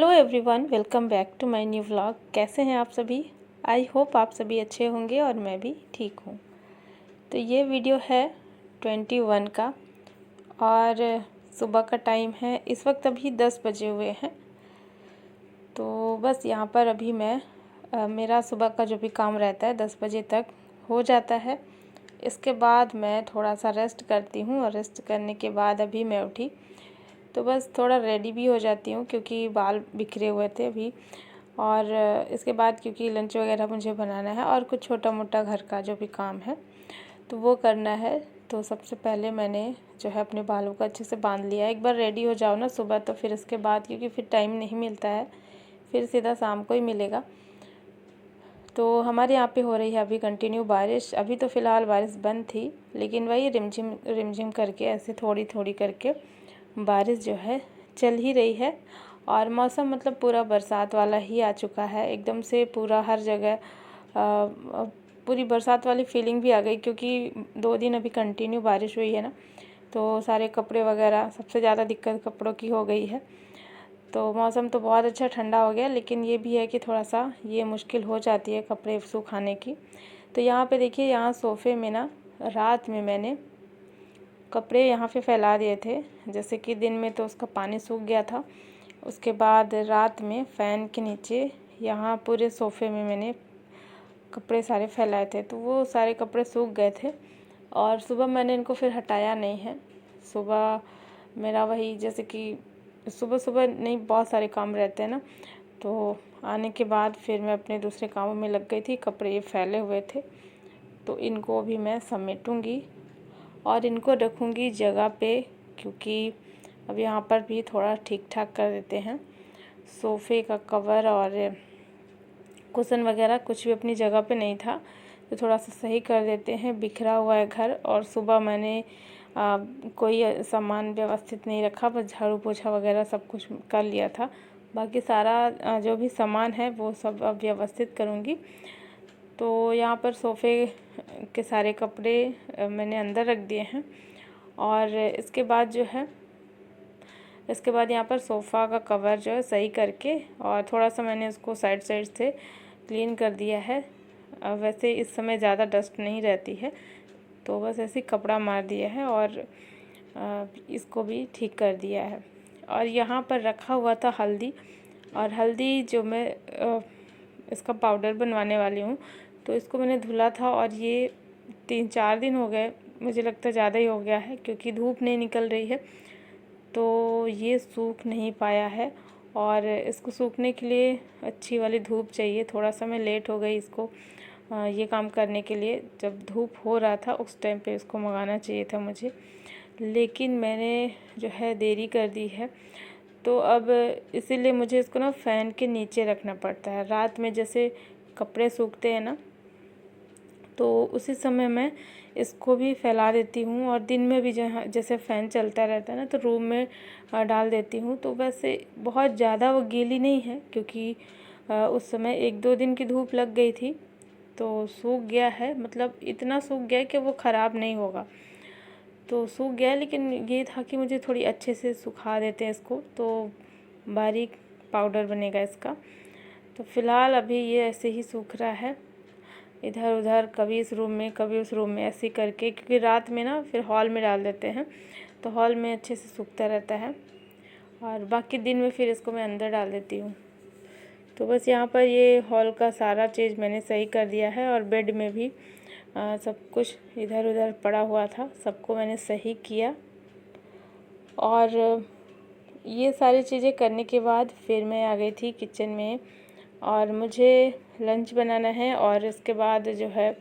Hello everyone, welcome back to my new vlog. कैसे हैं आप सभी? आई होप आप सभी अच्छे होंगे और मैं भी ठीक हूँ। तो ये वीडियो है 21 का और सुबह का टाइम है। इस वक्त अभी 10 बजे हुए हैं। तो बस यहाँ पर अभी मैं मेरा सुबह का जो भी काम रहता है 10 बजे तक हो जाता है। इसके बाद मैं थोड़ा सा रेस्ट करती हूँ और रेस्ट करने के बाद अभी मैं उठी तो बस थोड़ा रेडी भी हो जाती हूँ क्योंकि बाल बिखरे हुए थे अभी। और इसके बाद क्योंकि लंच वगैरह मुझे बनाना है और कुछ छोटा मोटा घर का जो भी काम है तो वो करना है। तो सबसे पहले मैंने जो है अपने बालों को अच्छे से बांध लिया है। एक बार रेडी हो जाओ ना सुबह तो फिर इसके बाद क्योंकि फिर टाइम नहीं मिलता है, फिर सीधा शाम को ही मिलेगा। तो हमारे यहाँ पे हो रही है अभी कंटिन्यू बारिश। अभी तो फ़िलहाल बारिश बंद थी, लेकिन वही रिमझिम करके ऐसे थोड़ी थोड़ी करके बारिश जो है चल ही रही है। और मौसम मतलब पूरा बरसात वाला ही आ चुका है एकदम से। पूरा हर जगह पूरी बरसात वाली फीलिंग भी आ गई क्योंकि 2 दिन अभी कंटिन्यू बारिश हुई है ना। तो सारे कपड़े वगैरह, सबसे ज़्यादा दिक्कत कपड़ों की हो गई है। तो मौसम तो बहुत अच्छा ठंडा हो गया, लेकिन ये भी है कि थोड़ा सा ये मुश्किल हो जाती है कपड़े सुखाने की। तो यहाँ पे देखिए, यहाँ सोफ़े में ना रात में मैंने कपड़े यहाँ पे फैला दिए थे। जैसे कि दिन में तो उसका पानी सूख गया था, उसके बाद रात में फ़ैन के नीचे यहाँ पूरे सोफ़े में मैंने कपड़े सारे फैलाए थे। तो वो सारे कपड़े सूख गए थे और सुबह मैंने इनको फिर हटाया नहीं है। सुबह मेरा वही, जैसे कि सुबह सुबह नहीं, बहुत सारे काम रहते हैं ना, तो आने के बाद फिर मैं अपने दूसरे कामों में लग गई थी। कपड़े ये फैले हुए थे तो इनको भी मैं समेटूँगी और इनको रखूँगी जगह पे, क्योंकि अब यहाँ पर भी थोड़ा ठीक ठाक कर देते हैं। सोफ़े का कवर और कुशन वगैरह कुछ भी अपनी जगह पे नहीं था तो थोड़ा सा सही कर देते हैं। बिखरा हुआ है घर और सुबह मैंने कोई सामान व्यवस्थित नहीं रखा, बस झाड़ू पोछा वगैरह सब कुछ कर लिया था। बाकी सारा जो भी सामान है वो सब अब व्यवस्थित करूँगी। तो यहाँ पर सोफ़े के सारे कपड़े मैंने अंदर रख दिए हैं और इसके बाद यहाँ पर सोफ़ा का कवर जो है सही करके और थोड़ा सा मैंने उसको साइड से क्लीन कर दिया है। वैसे इस समय ज़्यादा डस्ट नहीं रहती है तो बस ऐसे ही कपड़ा मार दिया है और इसको भी ठीक कर दिया है। और यहाँ पर रखा हुआ था हल्दी, और हल्दी जो मैं इसका पाउडर बनवाने वाली हूँ तो इसको मैंने धुला था और ये 3-4 दिन हो गए, मुझे लगता है ज़्यादा ही हो गया है क्योंकि धूप नहीं निकल रही है तो ये सूख नहीं पाया है। और इसको सूखने के लिए अच्छी वाली धूप चाहिए। थोड़ा सा मैं लेट हो गई इसको ये काम करने के लिए। जब धूप हो रहा था उस टाइम पे इसको मंगाना चाहिए था मुझे, लेकिन मैंने जो है देरी कर दी है। तो अब इसीलिए मुझे इसको ना फ़ैन के नीचे रखना पड़ता है। रात में जैसे कपड़े सूखते हैं ना तो उसी समय मैं इसको भी फैला देती हूँ और दिन में भी जहाँ जैसे फ़ैन चलता रहता है ना तो रूम में डाल देती हूँ। तो वैसे बहुत ज़्यादा वो गीली नहीं है क्योंकि उस समय 1-2 दिन की धूप लग गई थी तो सूख गया है। मतलब इतना सूख गया है कि वो ख़राब नहीं होगा, तो सूख गया। लेकिन ये था कि मुझे थोड़ी अच्छे से सुखा देते हैं इसको तो बारीक पाउडर बनेगा इसका। तो फ़िलहाल अभी ये ऐसे ही सूख रहा है, इधर उधर, कभी इस रूम में कभी उस रूम में, ऐसे करके, क्योंकि रात में ना फिर हॉल में डाल देते हैं तो हॉल में अच्छे से सूखता रहता है और बाकी दिन में फिर इसको मैं अंदर डाल देती हूँ। तो बस यहाँ पर ये हॉल का सारा चीज़ मैंने सही कर दिया है और बेड में भी सब कुछ इधर उधर पड़ा हुआ था, सबको मैंने सही किया। और ये सारी चीज़ें करने के बाद फिर मैं आ गई थी किचन में और मुझे लंच बनाना है। और इसके बाद जो है,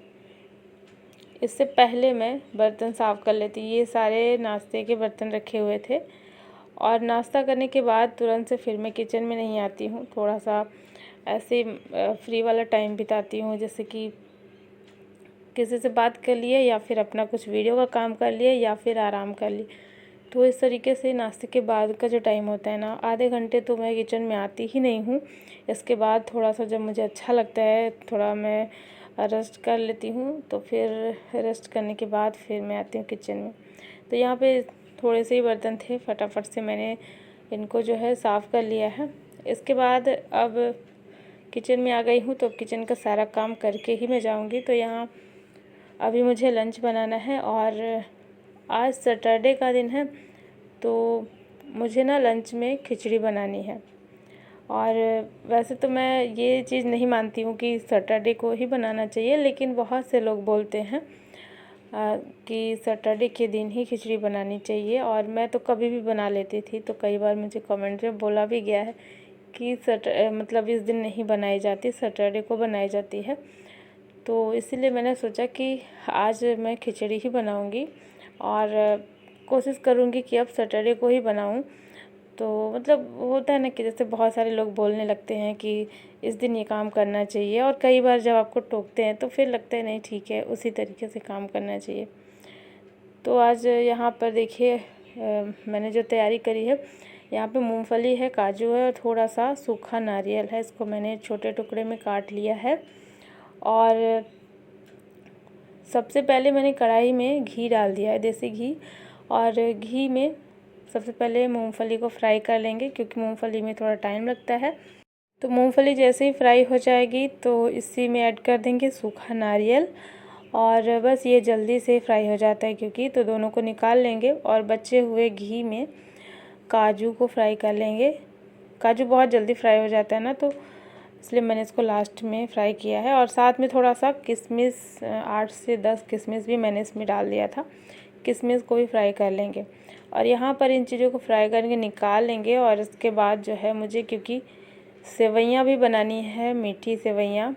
इससे पहले मैं बर्तन साफ़ कर लेती। ये सारे नाश्ते के बर्तन रखे हुए थे और नाश्ता करने के बाद तुरंत से फिर मैं किचन में नहीं आती हूँ। थोड़ा सा ऐसे फ्री वाला टाइम बिताती हूँ, जैसे कि किसी से बात कर लिए या फिर अपना कुछ वीडियो का काम कर लिए या फिर आराम कर लिए। तो इस तरीके से नाश्ते के बाद का जो टाइम होता है ना, आधे घंटे तो मैं किचन में आती ही नहीं हूँ। इसके बाद थोड़ा सा जब मुझे अच्छा लगता है थोड़ा मैं रेस्ट कर लेती हूँ, तो फिर रेस्ट करने के बाद फिर मैं आती हूँ किचन में। तो यहाँ पे थोड़े से ही बर्तन थे, फटाफट से मैंने इनको जो है साफ़ कर लिया है इसके बाद अब किचन में आ गई हूँ, तो किचन का सारा काम करके ही मैं जाऊँगी। तो यहाँ अभी मुझे लंच बनाना है और आज सैटरडे का दिन है, तो मुझे ना लंच में खिचड़ी बनानी है। और वैसे तो मैं ये चीज़ नहीं मानती हूँ कि सैटरडे को ही बनाना चाहिए, लेकिन बहुत से लोग बोलते हैं कि सैटरडे के दिन ही खिचड़ी बनानी चाहिए। और मैं तो कभी भी बना लेती थी, तो कई बार मुझे कमेंट में बोला भी गया है कि मतलब इस दिन नहीं बनाई जाती, सैटरडे को बनाई जाती है। तो इसीलिए मैंने सोचा कि आज मैं खिचड़ी ही बनाऊंगी और कोशिश करूंगी कि अब सैटरडे को ही बनाऊं। तो मतलब होता है ना कि जैसे बहुत सारे लोग बोलने लगते हैं कि इस दिन ये काम करना चाहिए, और कई बार जब आपको टोकते हैं तो फिर लगता है नहीं ठीक है, उसी तरीके से काम करना चाहिए। तो आज यहाँ पर देखिए मैंने जो तैयारी करी है, यहाँ पे मूंगफली है, काजू है और थोड़ा सा सूखा नारियल है। इसको मैंने छोटे टुकड़े में काट लिया है। और सबसे पहले मैंने कढ़ाई में घी डाल दिया है, देसी घी। और घी में सबसे पहले मूंगफली को फ्राई कर लेंगे, क्योंकि मूंगफली में थोड़ा टाइम लगता है। तो मूंगफली जैसे ही फ्राई हो जाएगी तो इसी में ऐड कर देंगे सूखा नारियल, और बस ये जल्दी से फ्राई हो जाता है क्योंकि, तो दोनों को निकाल लेंगे और बचे हुए घी में काजू को फ्राई कर लेंगे। काजू बहुत जल्दी फ्राई हो जाता है ना, तो इसलिए मैंने इसको लास्ट में फ्राई किया है। और साथ में थोड़ा सा किशमिश, 8 से 10 किशमिश भी मैंने इसमें डाल दिया था। किशमिश को भी फ्राई कर लेंगे और यहाँ पर इन चीज़ों को फ्राई करके निकाल लेंगे। और इसके बाद जो है मुझे, क्योंकि सेवइयाँ भी बनानी है, मीठी सेवइयाँ,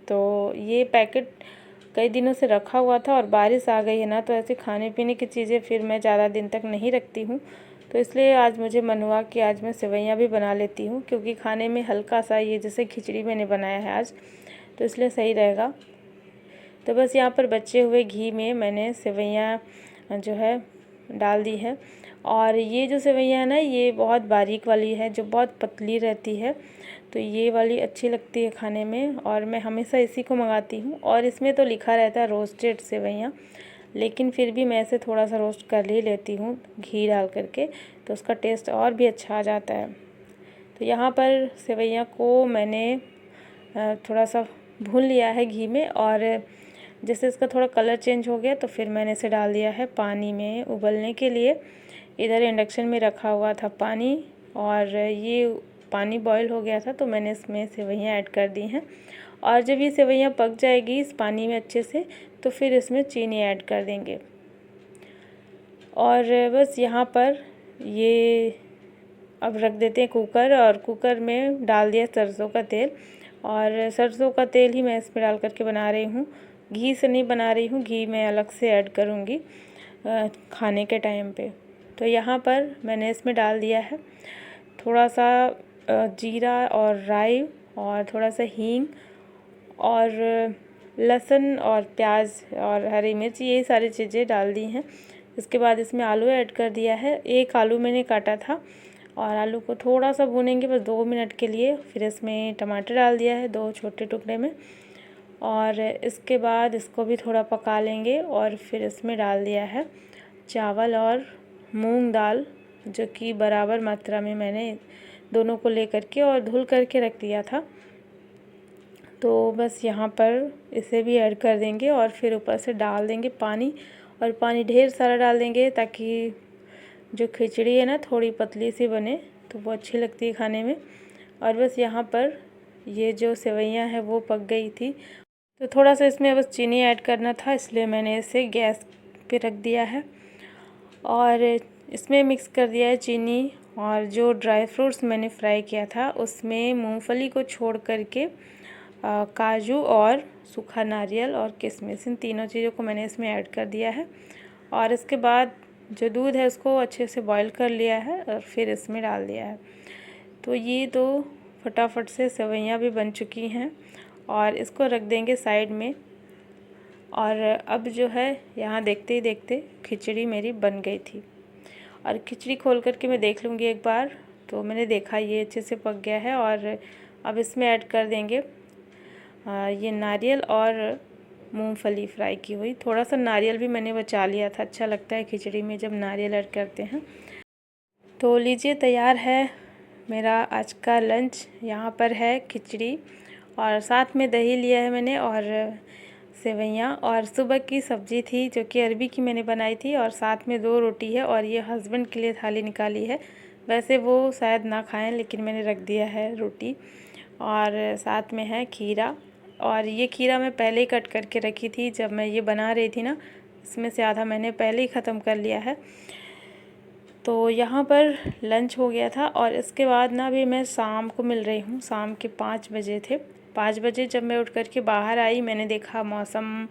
तो ये पैकेट कई दिनों से रखा हुआ था और बारिश आ गई है ना, तो ऐसे खाने पीने की चीज़ें फिर मैं ज़्यादा दिन तक नहीं रखती हूँ। तो इसलिए आज मुझे मन हुआ कि आज मैं सेवइयाँ भी बना लेती हूँ, क्योंकि खाने में हल्का सा ये जैसे खिचड़ी मैंने बनाया है आज, तो इसलिए सही रहेगा। तो बस यहाँ पर बचे हुए घी में मैंने सेवइयाँ जो है डाल दी है। और ये जो सेवइयाँ है ना, ये बहुत बारीक वाली है, जो बहुत पतली रहती है, तो ये वाली अच्छी लगती है खाने में, और मैं हमेशा इसी को मंगाती हूँ। और इसमें तो लिखा रहता है रोस्टेड सेवइयाँ, लेकिन फिर भी मैं इसे थोड़ा सा रोस्ट कर ही लेती हूँ घी डाल करके, तो उसका टेस्ट और भी अच्छा आ जाता है। तो यहाँ पर सेवइयाँ को मैंने थोड़ा सा भून लिया है घी में, और जैसे इसका थोड़ा कलर चेंज हो गया तो फिर मैंने इसे डाल दिया है पानी में उबलने के लिए। इधर इंडक्शन में रखा हुआ था पानी, और ये पानी बॉईल हो गया था, तो मैंने इसमें सेवइयाँ ऐड कर दी हैं। और जब ये सेवइयाँ पक जाएगी इस पानी में अच्छे से, तो फिर इसमें चीनी ऐड कर देंगे। और बस यहाँ पर ये अब रख देते हैं कुकर, और कुकर में डाल दिया सरसों का तेल। और सरसों का तेल ही मैं इसमें डाल करके बना रही हूँ, घी से नहीं बना रही हूँ, घी मैं अलग से ऐड करूँगी खाने के टाइम पे। तो यहाँ पर मैंने इसमें डाल दिया है थोड़ा सा जीरा और राई, और थोड़ा सा हींग, और लहसुन और प्याज और हरी मिर्च, ये सारी चीज़ें डाल दी हैं। इसके बाद इसमें आलू ऐड कर दिया है, एक आलू मैंने काटा था, और आलू को थोड़ा सा भूनेंगे बस 2 मिनट के लिए। फिर इसमें टमाटर डाल दिया है 2 छोटे टुकड़े में, और इसके बाद इसको भी थोड़ा पका लेंगे। और फिर इसमें डाल दिया है चावल और मूंग दाल, जो कि बराबर मात्रा में मैंने दोनों को ले करके और धुल करके रख दिया था। तो बस यहाँ पर इसे भी ऐड कर देंगे, और फिर ऊपर से डाल देंगे पानी, और पानी ढेर सारा डाल देंगे ताकि जो खिचड़ी है ना थोड़ी पतली सी बने, तो वो अच्छी लगती है खाने में। और बस यहाँ पर ये जो सेवइयाँ हैं वो पक गई थी, तो थोड़ा सा इसमें बस चीनी ऐड करना था, इसलिए मैंने इसे गैस पे रख दिया है और इसमें मिक्स कर दिया है चीनी। और जो ड्राई फ्रूट्स मैंने फ्राई किया था उसमें मूंगफली को छोड़ करके काजू और सूखा नारियल और किशमिश, इन तीनों चीज़ों को मैंने इसमें ऐड कर दिया है। और इसके बाद जो दूध है उसको अच्छे से बॉईल कर लिया है और फिर इसमें डाल दिया है। तो ये तो फटाफट से सेवइयाँ भी बन चुकी हैं, और इसको रख देंगे साइड में। और अब जो है यहाँ देखते ही देखते खिचड़ी मेरी बन गई थी, और खिचड़ी खोल करके मैं देख लूँगी एक बार। तो मैंने देखा ये अच्छे से पक गया है, और अब इसमें ऐड कर देंगे ये नारियल और मूंगफली फ्राई की हुई। थोड़ा सा नारियल भी मैंने बचा लिया था, अच्छा लगता है खिचड़ी में जब नारियल ऐड करते हैं। तो लीजिए तैयार है मेरा आज का लंच यहाँ पर है खिचड़ी और साथ में दही लिया है मैंने और सेवइयाँ और सुबह की सब्ज़ी थी जो कि अरबी की मैंने बनाई थी और साथ में 2 रोटी है और ये हस्बैंड के लिए थाली निकाली है। वैसे वो शायद ना खाएं लेकिन मैंने रख दिया है रोटी और साथ में है खीरा और ये खीरा मैं पहले ही कट करके रखी थी जब मैं ये बना रही थी ना, इसमें से आधा मैंने पहले ही ख़त्म कर लिया है। तो यहाँ पर लंच हो गया था और इसके बाद ना अभी मैं शाम को मिल रही हूँ। शाम के 5 बजे थे। 5 बजे जब मैं उठ कर के बाहर आई मैंने देखा मौसम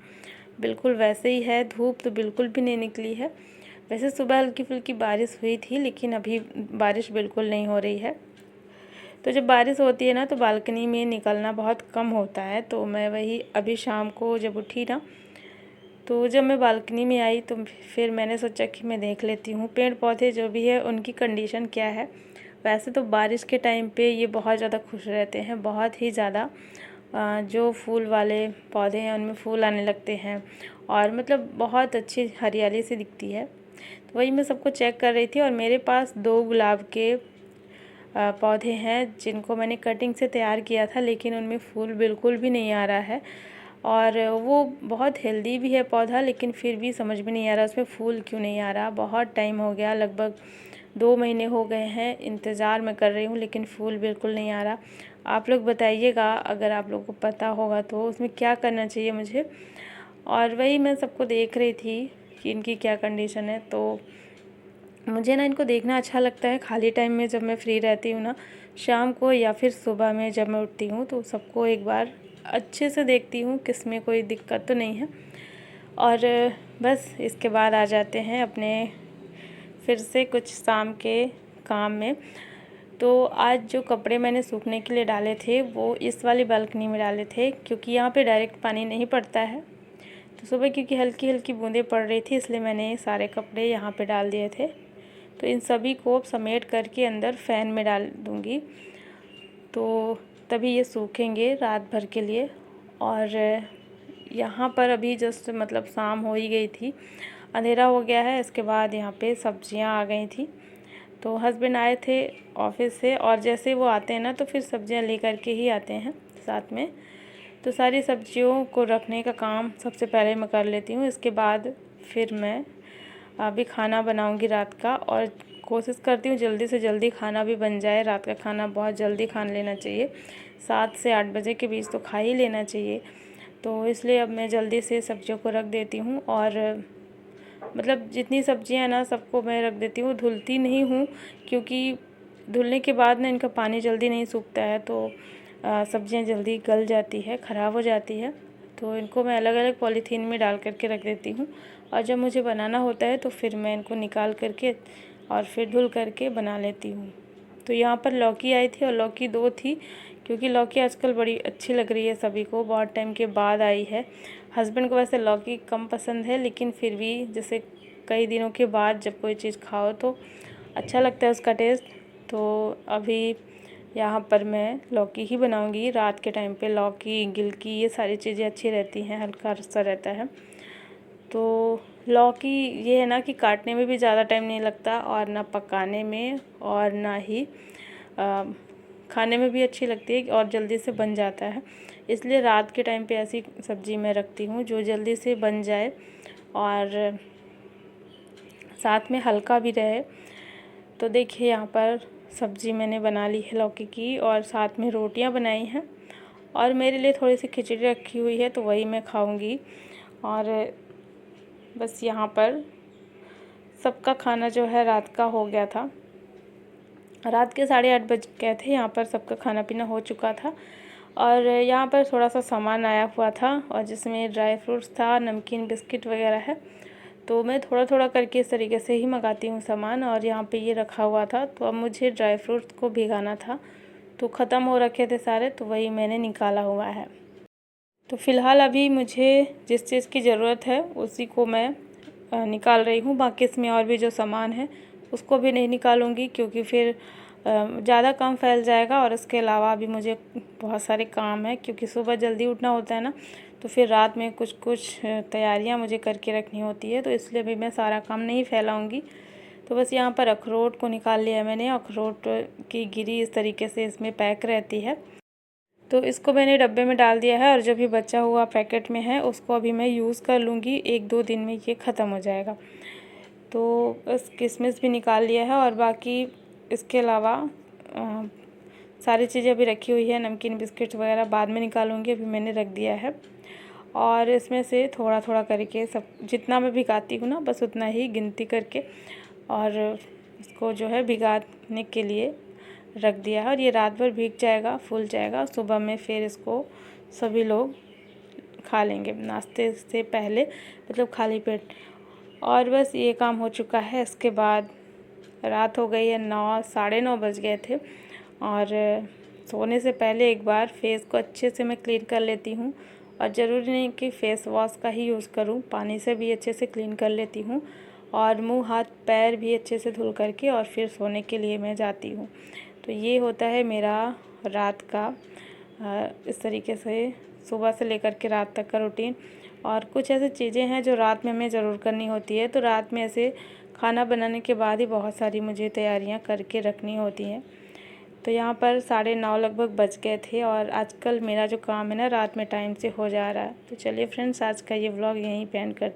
बिल्कुल वैसे ही है, धूप तो बिल्कुल भी नहीं निकली है। वैसे सुबह हल्की फुल्की बारिश हुई थी लेकिन अभी बारिश बिल्कुल नहीं हो रही है। तो जब बारिश होती है ना तो बालकनी में निकलना बहुत कम होता है। तो मैं वही अभी शाम को जब उठी ना तो जब मैं बालकनी में आई तो फिर मैंने सोचा कि मैं देख लेती हूँ पेड़ पौधे जो भी है उनकी कंडीशन क्या है। वैसे तो बारिश के टाइम पे ये बहुत ज़्यादा खुश रहते हैं, बहुत ही ज़्यादा। जो फूल वाले पौधे हैं उनमें फूल आने लगते हैं और मतलब बहुत अच्छी हरियाली सी दिखती है। तो वही मैं सबको चेक कर रही थी और मेरे पास 2 गुलाब के पौधे हैं जिनको मैंने कटिंग से तैयार किया था लेकिन उनमें फूल बिल्कुल भी नहीं आ रहा है और वो बहुत हेल्दी भी है पौधा लेकिन फिर भी समझ में नहीं आ रहा उसमें फूल क्यों नहीं आ रहा। बहुत टाइम हो गया, लगभग 2 महीने हो गए हैं इंतज़ार मैं कर रही हूँ लेकिन फूल बिल्कुल नहीं आ रहा। आप लोग बताइएगा अगर आप लोगों को पता होगा तो उसमें क्या करना चाहिए मुझे। और वही मैं सबको देख रही थी कि इनकी क्या कंडीशन है। तो मुझे ना इनको देखना अच्छा लगता है खाली टाइम में जब मैं फ्री रहती हूँ ना, शाम को या फिर सुबह में जब मैं उठती हूँ तो सबको एक बार अच्छे से देखती हूँ किस में कोई दिक्कत तो नहीं है। और बस इसके बाद आ जाते हैं अपने फिर से कुछ शाम के काम में। तो आज जो कपड़े मैंने सूखने के लिए डाले थे वो इस वाली बालकनी में डाले थे क्योंकि यहाँ पे डायरेक्ट पानी नहीं पड़ता है। तो सुबह क्योंकि हल्की हल्की बूंदें पड़ रही थी इसलिए मैंने सारे कपड़े यहाँ पे डाल दिए थे। तो इन सभी को समेट करके अंदर फ़ैन में डाल दूँगी तो तभी ये सूखेंगे रात भर के लिए। और यहाँ पर अभी जस्ट मतलब शाम हो ही गई थी, अंधेरा हो गया है। इसके बाद यहाँ पे सब्जियाँ आ गई थी। तो हस्बैंड आए थे ऑफिस से और जैसे वो आते हैं ना तो फिर सब्जियाँ ले कर के ही आते हैं साथ में। तो सारी सब्जियों को रखने का काम सबसे पहले मैं कर लेती हूँ। इसके बाद फिर मैं अभी खाना बनाऊंगी रात का और कोशिश करती हूँ जल्दी से जल्दी खाना भी बन जाए। रात का खाना बहुत जल्दी खा लेना चाहिए, 7 से 8 बजे के बीच तो खा ही लेना चाहिए। तो इसलिए अब मैं जल्दी से सब्जियों को रख देती हूँ और मतलब जितनी सब्जियाँ ना सबको मैं रख देती हूँ, धुलती नहीं हूँ क्योंकि धुलने के बाद ना इनका पानी जल्दी नहीं सूखता है तो सब्जियाँ जल्दी गल जाती है, ख़राब हो जाती है। तो इनको मैं अलग अलग पॉलीथीन में डाल करके रख देती हूँ और जब मुझे बनाना होता है तो फिर मैं इनको निकाल करके और फिर धुल करके बना लेती हूँ। तो यहाँ पर लौकी आई थी और लौकी 2 थी क्योंकि लौकी आजकल बड़ी अच्छी लग रही है सभी को, बहुत टाइम के बाद आई है। हस्बैंड को वैसे लौकी कम पसंद है लेकिन फिर भी जैसे कई दिनों के बाद जब कोई चीज़ खाओ तो अच्छा लगता है उसका टेस्ट। तो अभी यहाँ पर मैं लौकी ही बनाऊंगी रात के टाइम पे। लौकी, गिलकी ये सारी चीज़ें अच्छी रहती हैं, हल्का सा रहता है। तो लौकी ये है ना कि काटने में भी ज़्यादा टाइम नहीं लगता और ना पकाने में और ना ही खाने में भी अच्छी लगती है और जल्दी से बन जाता है। इसलिए रात के टाइम पे ऐसी सब्ज़ी मैं रखती हूँ जो जल्दी से बन जाए और साथ में हल्का भी रहे। तो देखिए यहाँ पर सब्ज़ी मैंने बना ली है लौकी की और साथ में रोटियाँ बनाई हैं और मेरे लिए थोड़ी सी खिचड़ी रखी हुई है तो वही मैं खाऊंगी। और बस यहाँ पर सबका खाना जो है रात का हो गया था, रात के 8:30 बज गए थे। यहाँ पर सबका खाना पीना हो चुका था और यहाँ पर थोड़ा सा सामान आया हुआ था और जिसमें ड्राई फ्रूट्स था, नमकीन, बिस्किट वगैरह है। तो मैं थोड़ा थोड़ा करके इस तरीके से ही मंगाती हूँ सामान और यहाँ पे ये रखा हुआ था। तो अब मुझे ड्राई फ्रूट्स को भिगाना था तो ख़त्म हो रखे थे सारे, तो वही मैंने निकाला हुआ है। तो फ़िलहाल अभी मुझे जिस चीज़ की ज़रूरत है उसी को मैं निकाल रही हूँ। बाकी इसमें और भी जो सामान है उसको भी नहीं निकालूंगी क्योंकि फिर ज़्यादा काम फैल जाएगा और इसके अलावा भी मुझे बहुत सारे काम है क्योंकि सुबह जल्दी उठना होता है ना, तो फिर रात में कुछ कुछ तैयारियां मुझे करके रखनी होती है। तो इसलिए भी मैं सारा काम नहीं फैलाऊंगी। तो बस यहाँ पर अखरोट को निकाल लिया मैंने। अखरोट की गिरी इस तरीके से इसमें पैक रहती है, तो इसको मैंने डब्बे में डाल दिया है और जो भी बचा हुआ पैकेट में है उसको अभी मैं यूज़ कर लूँगी। 1-2 दिन में ये ख़त्म हो जाएगा। तो बस किशमिश भी निकाल लिया है और बाकी इसके अलावा सारी चीज़ें अभी रखी हुई है। नमकीन बिस्किट वगैरह बाद में निकालूंगी, अभी मैंने रख दिया है। और इसमें से थोड़ा थोड़ा करके सब जितना मैं भिगाती हूँ ना, बस उतना ही गिनती करके और इसको जो है भिगाने के लिए रख दिया है। और ये रात भर भीग जाएगा, फूल जाएगा। सुबह में फिर इसको सभी लोग खा लेंगे नाश्ते से पहले, मतलब खाली पेट। और बस ये काम हो चुका है। इसके बाद रात हो गई है, 9 साढ़े 9 बज गए थे। और सोने से पहले एक बार फेस को अच्छे से मैं क्लीन कर लेती हूँ। और ज़रूरी नहीं कि फ़ेस वॉश का ही यूज़ करूँ, पानी से भी अच्छे से क्लीन कर लेती हूँ। और मुंह हाथ पैर भी अच्छे से धुल करके और फिर सोने के लिए मैं जाती हूँ। तो ये होता है मेरा रात का इस तरीके से सुबह से लेकर के रात तक का रूटीन। और कुछ ऐसी चीज़ें हैं जो रात में हमें ज़रूर करनी होती है। तो रात में ऐसे खाना बनाने के बाद ही बहुत सारी मुझे तैयारियां करके रखनी होती हैं। तो यहाँ पर 9:30 लगभग बज गए थे और आजकल मेरा जो काम है ना रात में टाइम से हो जा रहा है। तो चलिए फ्रेंड्स, आज का ये व्लॉग यहीं पे एंड करते हैं।